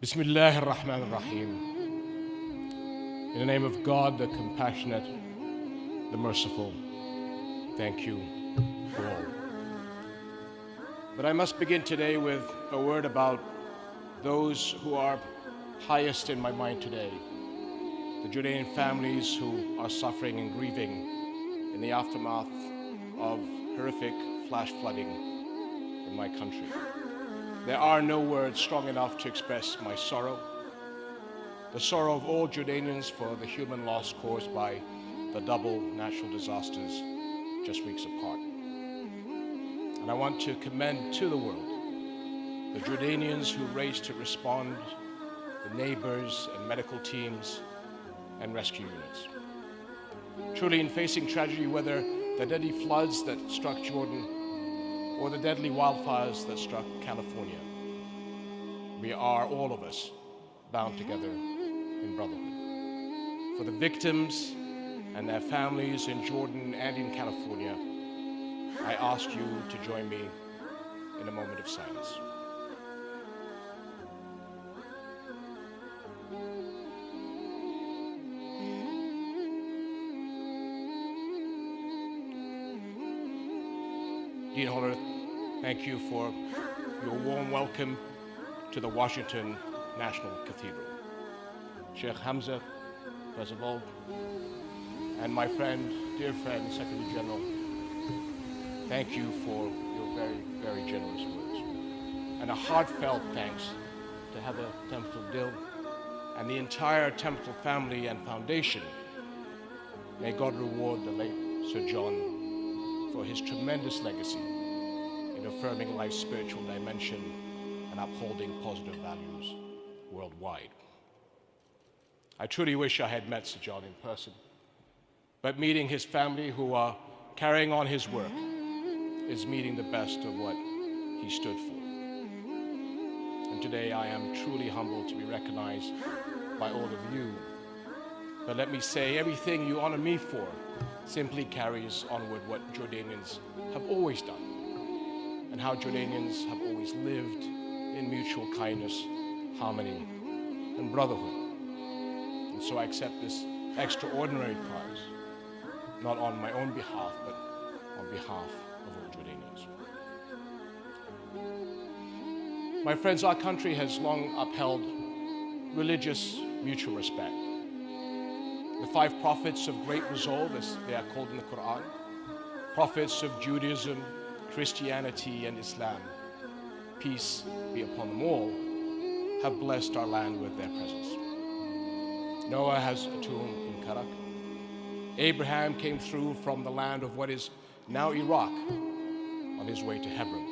Bismillah ar-Rahman ar-Rahim. In the name of God, the compassionate, the merciful, thank you for all. But I must begin today with a word about those who are highest in my mind today, the Jordanian families who are suffering and grieving in the aftermath of horrific flash flooding in my country. There are no words strong enough to express my sorrow, the sorrow of all Jordanians for the human loss caused by the double natural disasters just weeks apart. And I want to commend to the world the Jordanians who raced to respond, the neighbors and medical teams and rescue units. Truly, in facing tragedy, whether the deadly floods that struck Jordan or the deadly wildfires that struck California, we are, all of us, bound together in brotherhood. For the victims and their families in Jordan and in California, I ask you to join me in a moment of silence. Dean Holder, thank you for your warm welcome to the Washington National Cathedral. Sheikh Hamza, first of all, and my friend, dear friend, Secretary General, thank you for your very, very generous words. And a heartfelt thanks to Heather Templeton-Dill and the entire Templeton family and foundation. May God reward the late Sir John for his tremendous legacy in affirming life's spiritual dimension and upholding positive values worldwide. I truly wish I had met Sir John in person, but meeting his family who are carrying on his work is meeting the best of what he stood for. And today I am truly humbled to be recognized by all of you. But let me say, everything you honor me for simply carries onward what Jordanians have always done, and how Jordanians have always lived in mutual kindness, harmony, and brotherhood. And so I accept this extraordinary prize, not on my own behalf, but on behalf of all Jordanians. My friends, our country has long upheld religious mutual respect. The 5 prophets of great resolve, as they are called in the Quran, prophets of Judaism, Christianity, and Islam, peace be upon them all, have blessed our land with their presence. Noah has a tomb in Karak. Abraham came through from the land of what is now Iraq on his way to Hebron.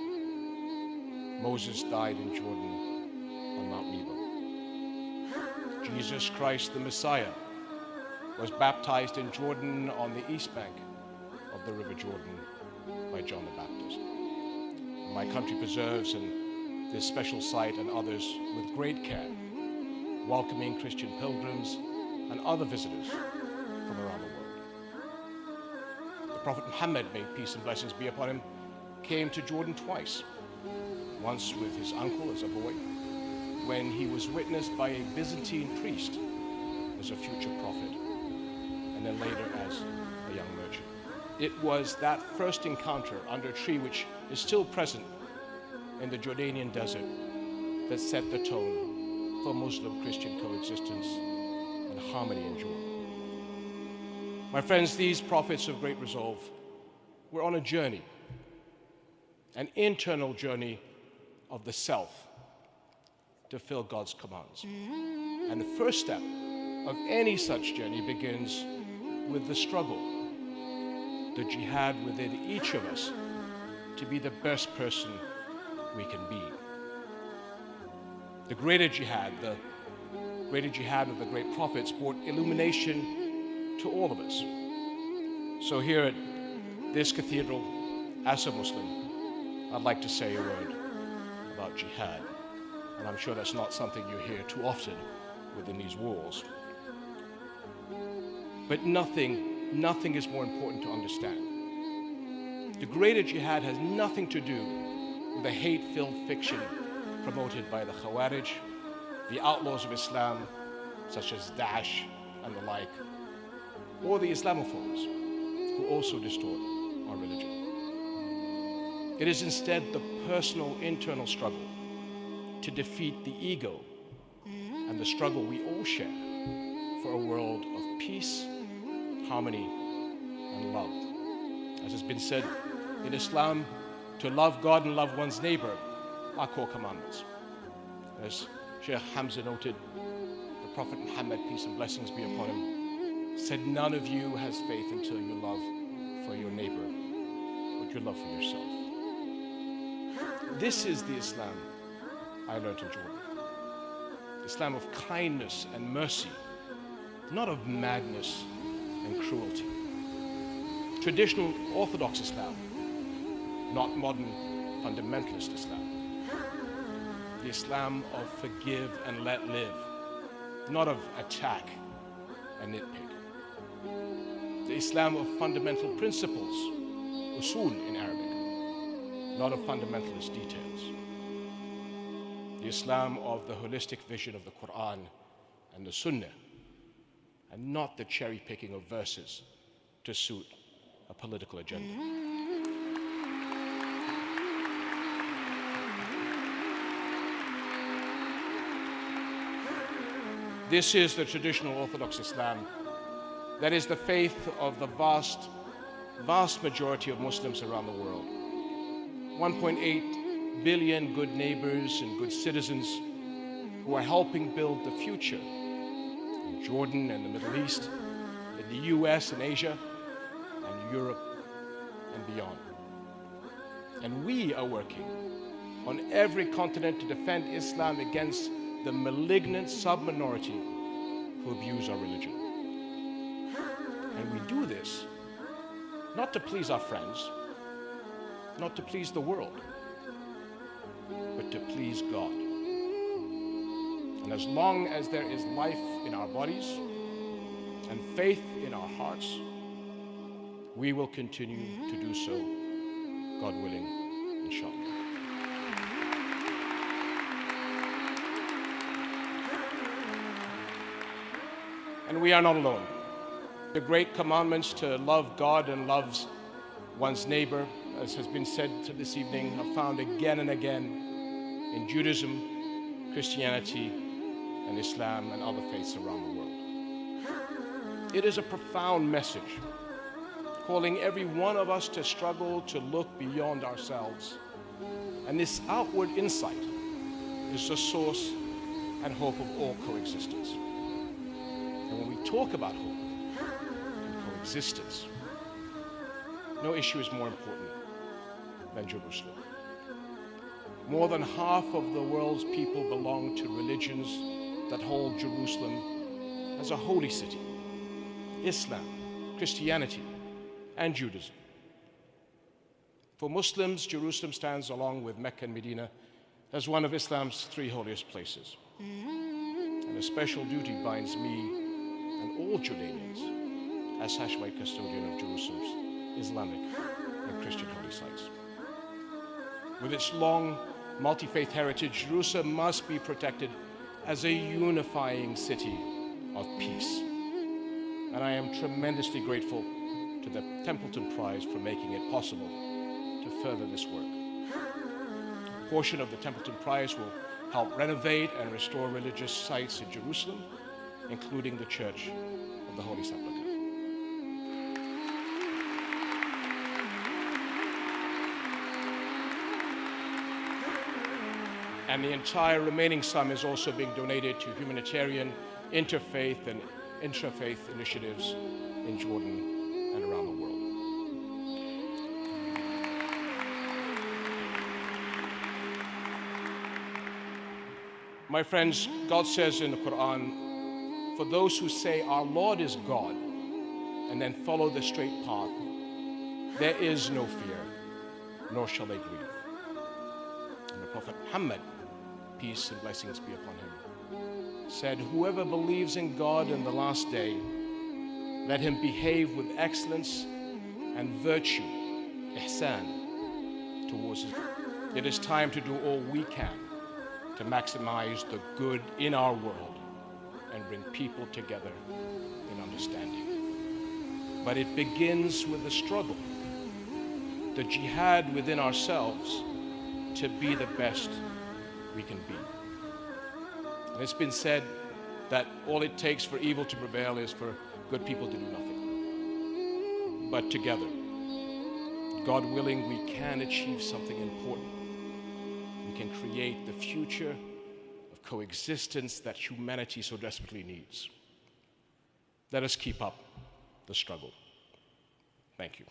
Moses died in Jordan on Mount Nebo. Jesus Christ, the Messiah, was baptized in Jordan on the east bank of the River Jordan by John the Baptist. My country preserves this special site and others with great care, welcoming Christian pilgrims and other visitors from around the world. The Prophet Muhammad, may peace and blessings be upon him, came to Jordan twice, once with his uncle as a boy, when he was witnessed by a Byzantine priest as a future prophet, and then later as a young merchant. It was that first encounter under a tree, which is still present in the Jordanian desert, that set the tone for Muslim-Christian coexistence and harmony in Jordan. My friends, these prophets of great resolve were on a journey, an internal journey of the self to fill God's commands. And the first step of any such journey begins with the struggle, the jihad within each of us to be the best person we can be. The greater jihad of the great prophets brought illumination to all of us. So here at this cathedral, as a Muslim, I'd like to say a word about jihad. And I'm sure that's not something you hear too often within these walls. But nothing is more important to understand. The greater jihad has nothing to do with the hate-filled fiction promoted by the Khawarij the outlaws of Islam, such as Daesh and the like, or the Islamophobes, who also distort our religion. It is instead the personal internal struggle to defeat the ego and the struggle we all share for a world of peace, harmony, and love. As has been said in Islam, to love God and love one's neighbor are core commandments. As Sheikh Hamza noted, the Prophet Muhammad, peace and blessings be upon him, said, none of you has faith until you love for your neighbor what you love for yourself. This is the Islam I learned in Jordan. Islam of kindness and mercy, not of madness and cruelty. Traditional Orthodox Islam, not modern fundamentalist Islam. The Islam of forgive and let live, not of attack and nitpick. The Islam of fundamental principles, usul in Arabic, not of fundamentalist details. The Islam of the holistic vision of the Quran and the Sunnah, and not the cherry picking of verses to suit a political agenda. This is the traditional Orthodox Islam. That is the faith of the vast majority of Muslims around the world. 1.8 billion good neighbors and good citizens who are helping build the future in Jordan and the Middle East, in the US and Asia, and Europe and beyond. And we are working on every continent to defend Islam against the malignant sub-minority who abuse our religion. And we do this not to please our friends, not to please the world, but to please God. And as long as there is life in our bodies and faith in our hearts, we will continue to do so, God willing, inshallah. And we are not alone. The great commandments to love God and love one's neighbor, as has been said this evening, are found again and again in Judaism, Christianity, and Islam and other faiths around the world. It is a profound message, calling every one of us to struggle to look beyond ourselves. And this outward insight is the source and hope of all coexistence. And when we talk about hope and coexistence, no issue is more important than Jerusalem. More than half of the world's people belong to religions that hold Jerusalem as a holy city: Islam, Christianity, and Judaism. For Muslims, Jerusalem stands along with Mecca and Medina as one of Islam's three holiest places. And a special duty binds me and all Jordanians as Hashemite custodian of Jerusalem's Islamic and Christian holy sites. With its long multi-faith heritage, Jerusalem must be protected as a unifying city of peace. And I am tremendously grateful to the Templeton Prize for making it possible to further this work. A portion of the Templeton Prize will help renovate and restore religious sites in Jerusalem, including the Church of the Holy Sepulchre. And the entire remaining sum is also being donated to humanitarian, interfaith, and intrafaith initiatives in Jordan and around the world. My friends, God says in the Quran, for those who say our Lord is God and then follow the straight path, there is no fear, nor shall they grieve. And the Prophet Muhammad, peace and blessings be upon him, said, whoever believes in God in the last day, let him behave with excellence and virtue, ihsan, towards his. It is time to do all we can to maximize the good in our world and bring people together in understanding. But it begins with the struggle, the jihad within ourselves to be the best we can be. And it's been said that all it takes for evil to prevail is for good people to do nothing. But together, God willing, we can achieve something important. We can create the future of coexistence that humanity so desperately needs. Let us keep up the struggle. Thank you.